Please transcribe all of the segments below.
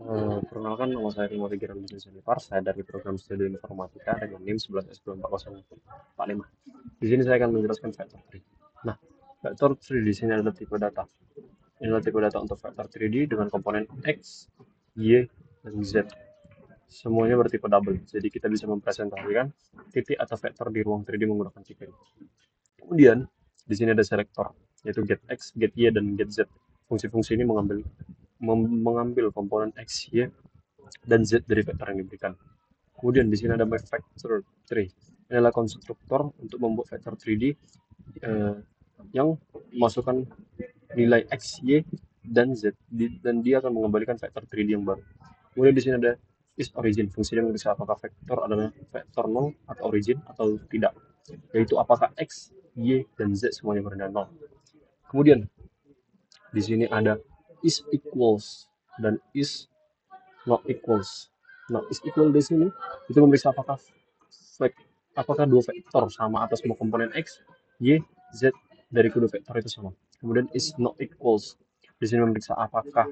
Perkenalkan, nama saya Rimo Tigiran Bisnis Univar. Saya dari program studi informatika dengan NIM 11S2445. Di sini saya akan menjelaskan vector 3. Nah, vector 3 di sini adalah tipe data. Ini adalah tipe data untuk vector 3D dengan komponen X, Y, dan Z. Semuanya bertipe double, jadi kita bisa mempresentasikan titik atau vektor di ruang 3D menggunakan tipe ini. Kemudian, di sini ada selektor, yaitu get X, get Y, dan get Z. Fungsi-fungsi ini mengambil komponen X, Y, dan Z dari vektor yang diberikan. Kemudian di sini ada my vector 3. Ini adalah konstruktor untuk membuat vektor 3D yang memasukkan nilai X, Y, dan Z, dan dia akan mengembalikan vektor 3D yang baru. Kemudian di sini ada is origin. Fungsinya memeriksa apakah vektor adalah vektor 0 atau origin atau tidak, yaitu apakah X, Y, dan Z semuanya bernilai 0. Kemudian di sini ada is equals dan is not equals. Nah, is equal di sini itu memeriksa apakah dua vektor sama atas semua komponen X, Y, Z dari kedua vektor itu sama. Kemudian is not equals. Di sini memeriksa apakah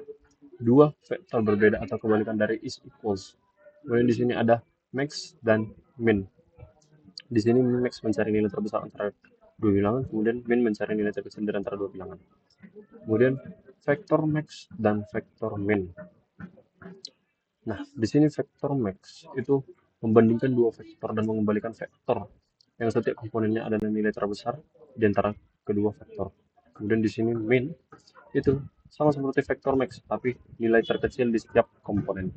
dua vektor berbeda atau kebalikan dari is equals. Kemudian di sini ada max dan min. Di sini max mencari nilai terbesar antara dua bilangan, kemudian min mencari nilai terkecil dari antara dua bilangan. Kemudian vektor max dan vektor min. Nah, di sini vektor max itu membandingkan dua vektor dan mengembalikan vektor yang setiap komponennya ada nilai terbesar di antara kedua vektor. Kemudian di sini min itu sama seperti vektor max, tapi nilai terkecil di setiap komponen.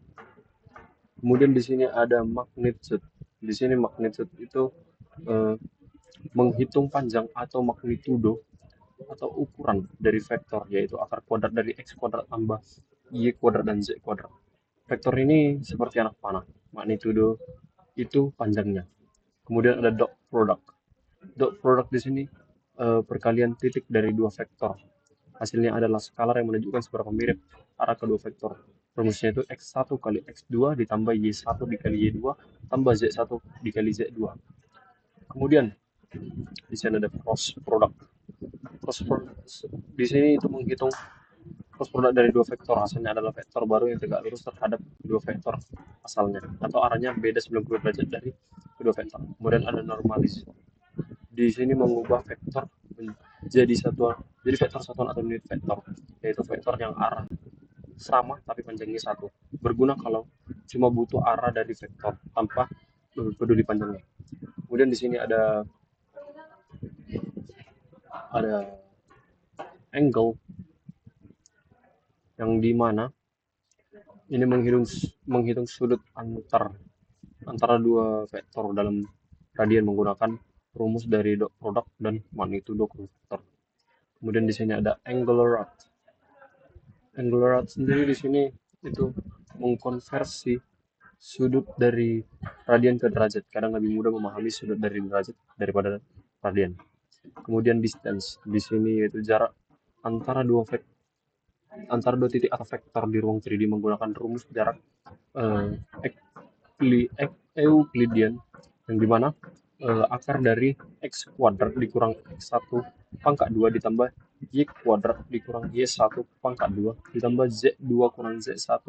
Kemudian di sini ada magnitude. Di sini magnitude itu menghitung panjang atau magnitudo atau ukuran dari vektor, yaitu akar kuadrat dari x kuadrat tambah y kuadrat dan z kuadrat. Vektor ini seperti anak panah. Magnitudo itu panjangnya. Kemudian ada dot product. Dot product di sini perkalian titik dari dua vektor. Hasilnya adalah skalar yang menunjukkan seberapa mirip arah kedua vektor. Rumusnya itu x1 kali x2 ditambah y1 dikali y2 tambah z1 dikali z2. Kemudian di sini ada cross product. Cross product di sini itu menghitung cross product dari dua vektor. Hasilnya adalah vektor baru yang tegak lurus terhadap kedua vektor asalnya atau arahnya beda 90 derajat dari kedua vektor. Kemudian ada normalis. Di sini mengubah vektor menjadi satuan, jadi vektor satuan atau unit vektor, yaitu vektor yang arah sama tapi panjangnya satu. Berguna kalau cuma butuh arah dari vektor tanpa peduli panjangnya. Kemudian di sini ada angle yang dimana ini menghitung sudut antara dua vektor dalam radian menggunakan rumus dari dot product dan magnitudo vektor. Kemudian di sini ada angular rate. Angular rate sendiri di sini itu mengkonversi sudut dari radian ke derajat. Kadang lebih mudah memahami sudut dari derajat daripada radian. Kemudian distance di sini yaitu jarak antara dua titik atau vektor di ruang 3D menggunakan rumus jarak Euclidean yang dimana akar dari x kuadrat dikurang x1 pangkat 2 ditambah y kuadrat dikurang y1 pangkat 2 ditambah z2 kurang z1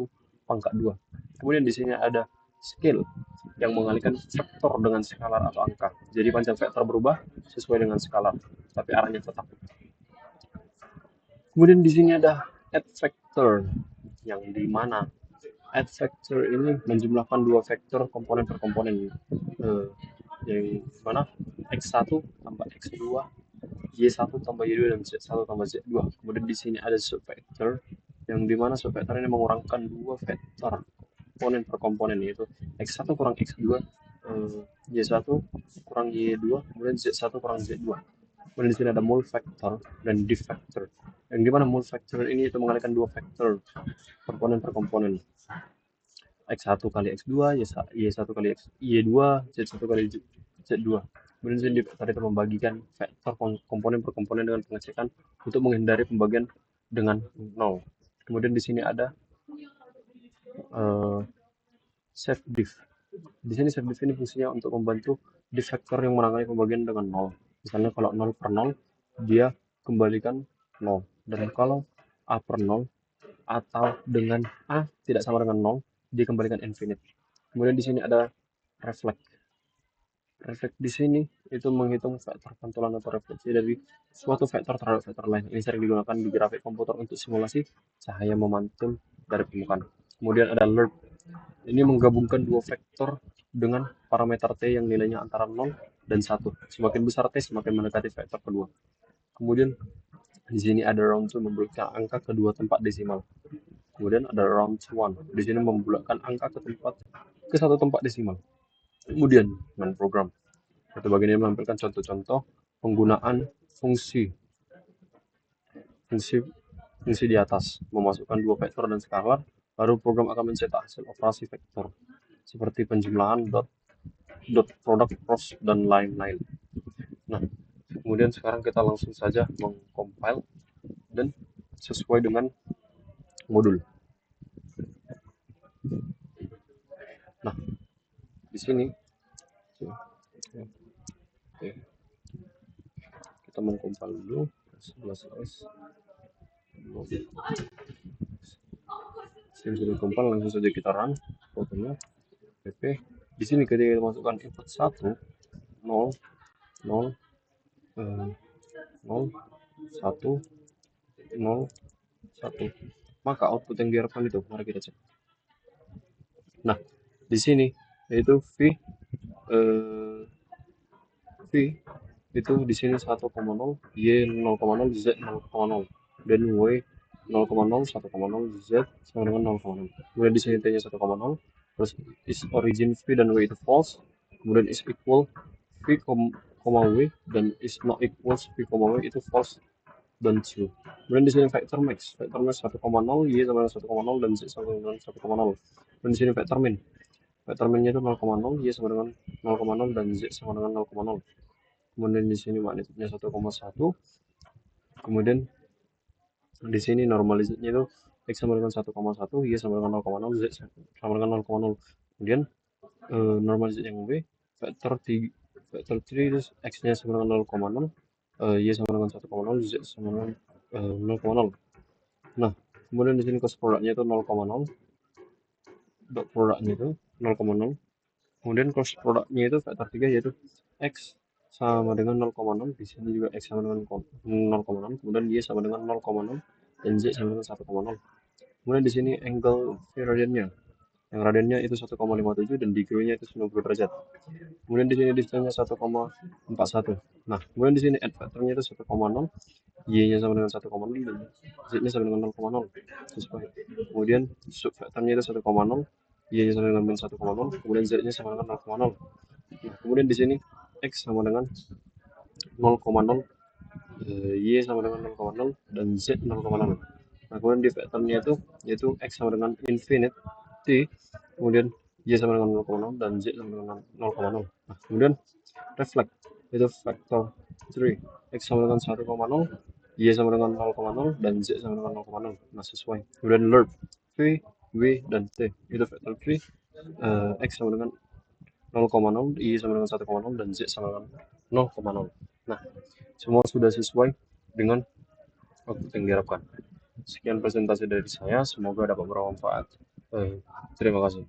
pangkat 2. Kemudian di sini ada scale yang mengalihkan vektor dengan skalar atau angka. Jadi panjang vektor berubah sesuai dengan skalar, tapi arahnya tetap. Kemudian di sini ada add vector yang dimana add vector ini menjumlahkan dua vektor komponen per komponen yang mana x1 tambah x2 y1 tambah y2 dan z1 tambah z2. Kemudian di sini ada subvektor yang dimana subvektor ini mengurangkan dua vektor komponen per komponen, yaitu x1 kurang x2 y1 kurang y2 kemudian z1 kurang z2. Kemudian di sini ada mul vector dan diff vector yang dimana mul vector ini itu mengalihkan dua vektor komponen per komponen, x1 kali x2 y1 kali x y2 z1 kali z2. Kemudian sini tadi itu membagikan vektor komponen per komponen dengan pengecekan untuk menghindari pembagian dengan 0. Kemudian di sini ada save diff. Di sini save diff ini fungsinya untuk membantu diff vektor yang menangani pembagian dengan 0. Misalnya kalau 0 per 0 dia kembalikan 0, dan kalau a per 0 atau dengan A tidak sama dengan 0, dikembalikan infinite. Kemudian di sini ada reflect. Reflect di sini itu menghitung vektor pantulan atau refleksi dari suatu vektor terhadap vektor lain. Ini sering digunakan di grafik komputer untuk simulasi cahaya memantul dari permukaan. Kemudian ada lerp. Ini menggabungkan dua vektor dengan parameter t yang nilainya antara 0 dan 1. Semakin besar t, semakin mendekati vektor kedua. Kemudian di sini ada round 2 membulatkan angka ke dua tempat desimal. Kemudian ada round 1. Di sini membulatkan angka ke satu tempat desimal. Kemudian main program. Satu bagian ini menampilkan contoh-contoh penggunaan fungsi di atas, memasukkan dua vektor dan skalar, baru program akan mencetak hasil operasi vektor seperti penjumlahan, dot product, cross, dan lain-lain. Nah, kemudian sekarang kita langsung saja mengcompile dan sesuai dengan modul. Nah, di sini kita mengcompile dulu 11s. Sini sudah compile, langsung saja kita run fotonya pp. Di sini ketika kita masukkan input 1 0 0 0 1 0 1, maka output yang diharapkan itu, mari kita cek. Nah, di sini yaitu v itu di sini 1,0, y 0,0, z 0,0, dan y 0,0, 1,0, z sama dengan 0,0. Kemudian di sini t nya 1,0, terus is origin v dan w itu false, kemudian is equal v, w, dan is not equals v, w itu false dan true. Kemudian di sini vector max 1,0, y sama dengan 1,0, dan z sama dengan 1,0. Dan di sini vector min, vector minnya itu 0,0, y sama dengan 0,0, dan z sama dengan 0,0. Kemudian di sini magnitudenya 1,1. Kemudian di sini normalisasinya itu x sama dengan 1,1, y sama dengan 0,0, z sama dengan 0,0. Kemudian normalisasi yang b, vektor 3 itu x-nya sama dengan 0,0, y sama dengan 1,0, z sama dengan 0,0. Nah, kemudian di sini cost produknya itu 0,0, dot produknya itu 0,0. Kemudian cost produknya itu vektor 3 yaitu x sama dengan 0,0, di sini juga x sama dengan 0,0, kemudian y sama dengan 0,0, dan z sama dengan 1,0. Kemudian di sini angle radiannya, yang radiannya itu 1,57 dan degree-nya itu 90 derajat. Kemudian di sini distance-nya 1,41. Nah, kemudian di sini add vektornya itu 1,0, y-nya sama dengan 1,0, dan z-nya sama dengan 0,0. Kemudian sub vektornya itu 1,0, y-nya sama dengan min 1,0, kemudian z-nya sama dengan 0,0. Nah, kemudian di sini x sama dengan 0,0, y sama dengan 0,0, dan z 0,0. Nah, kemudian di vektornya itu yaitu x sama dengan infinite t, kemudian y sama dengan 0,0, dan z sama dengan 0,0. Nah, kemudian reflect itu vektor 3, x sama dengan 1,0, y sama dengan 0,0, dan z sama dengan 0,0. Nah, sesuai. Kemudian lerp v, w, dan t itu vektor 3, x sama dengan 0,0, y sama dengan 1,0, dan z sama dengan 0,0. Nah, semua sudah sesuai dengan output yang diharapkan. Sekian presentasi dari saya, semoga dapat bermanfaat. Terima kasih.